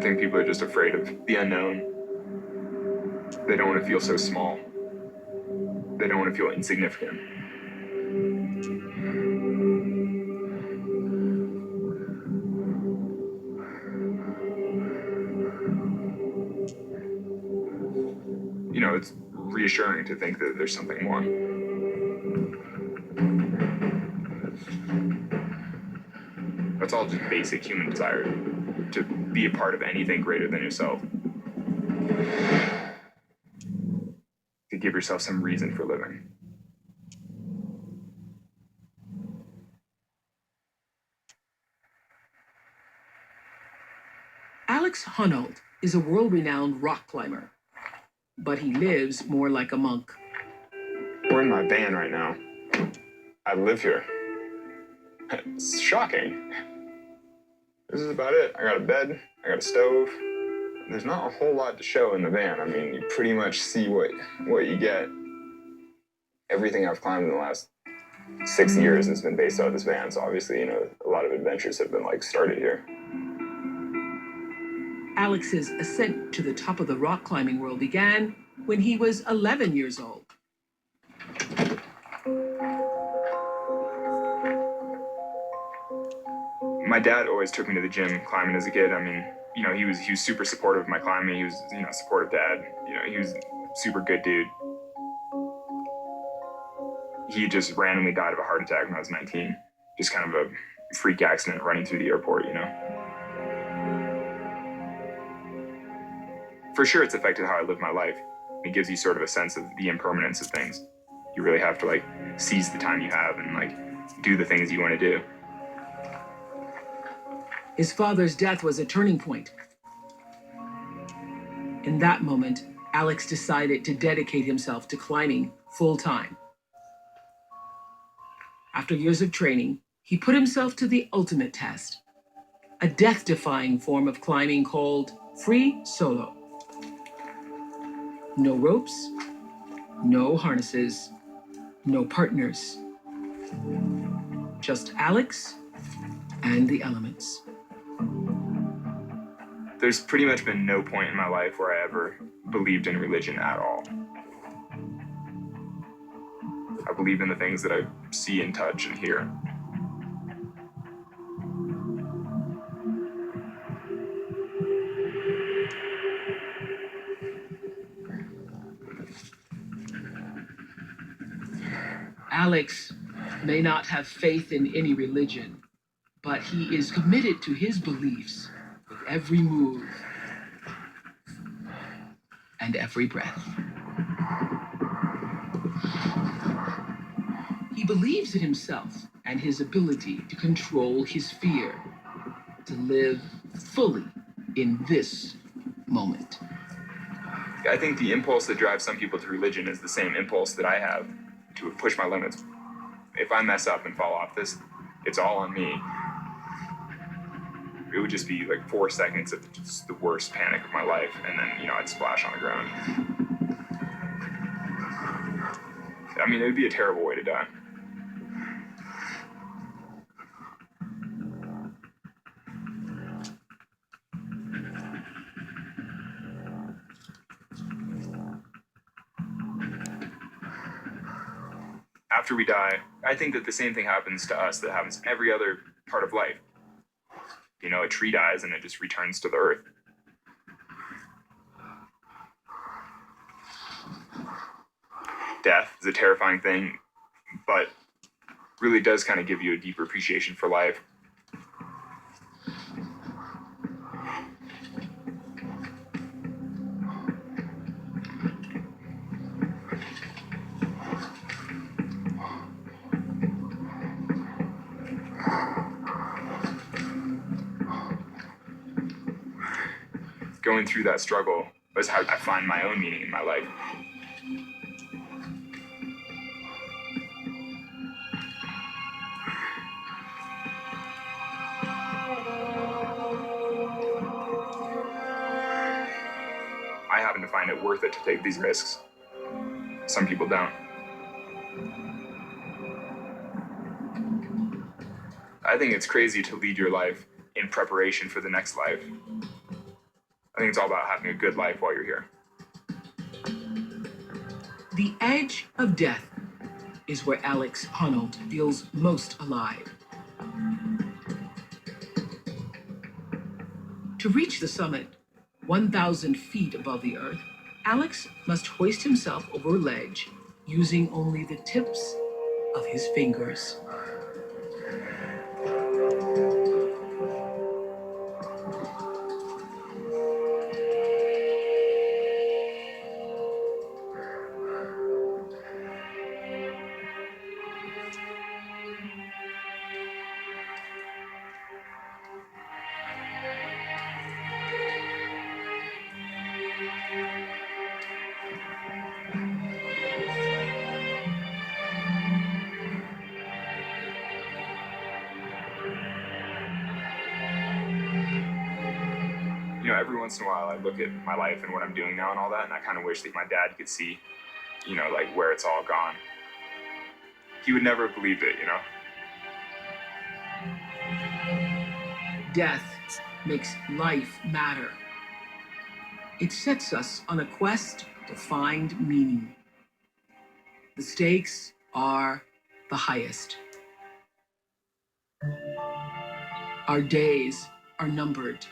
think people are just afraid of the unknown. They don't want to feel so small. They don't want to feel insignificant. You know, it's reassuring to think that there's something more. That's all just basic human desire, to be a part of anything greater than yourself. To give yourself some reason for living. Alex Honnold is a world-renowned rock climber, but he lives more like a monk. We're in my van right now. I live here. It's shocking. This is about it. I got a bed, I got a stove. There's not a whole lot to show in the van. I mean, you pretty much see what you get. Everything I've climbed in the last 6 years has been based out of this van, so obviously, you know, a lot of adventures have been started here. Alex's ascent to the top of the rock climbing world began when he was 11 years old. My dad always took me to the gym climbing as a kid. I mean, you know, he was super supportive of my climbing. He was, you know, a supportive dad. You know, he was a super good dude. He just randomly died of a heart attack when I was 19. Just kind of a freak accident running through the airport, you know. For sure, it's affected how I live my life. It gives you sort of a sense of the impermanence of things. You really have to seize the time you have and do the things you want to do. His father's death was a turning point. In that moment, Alex decided to dedicate himself to climbing full-time. After years of training, he put himself to the ultimate test, a death-defying form of climbing called free solo. No ropes, no harnesses, no partners. Just Alex and the elements. There's pretty much been no point in my life where I ever believed in religion at all. I believe in the things that I see and touch and hear. Alex may not have faith in any religion, but he is committed to his beliefs with every move and every breath. He believes in himself and his ability to control his fear, to live fully in this moment. I think the impulse that drives some people to religion is the same impulse that I have to push my limits. If I mess up and fall off this, it's all on me. It would just be 4 seconds of just the worst panic of my life, and then, you know, I'd splash on the ground. I mean, it would be a terrible way to die. After we die, I think that the same thing happens to us that happens in every other part of life. You know, a tree dies and it just returns to the earth. Death is a terrifying thing, but really does kind of give you a deeper appreciation for life. Going through that struggle is how I find my own meaning in my life. I happen to find it worth it to take these risks. Some people don't. I think it's crazy to lead your life in preparation for the next life. I think it's all about having a good life while you're here. The edge of death is where Alex Honnold feels most alive. To reach the summit, 1,000 feet above the earth, Alex must hoist himself over a ledge using only the tips of his fingers. You know, every once in a while I look at my life and what I'm doing now and all that, and I kind of wish that my dad could see, you know, like where it's all gone. He would never have believed it, you know? Death makes life matter. It sets us on a quest to find meaning. The stakes are the highest. Our days are numbered.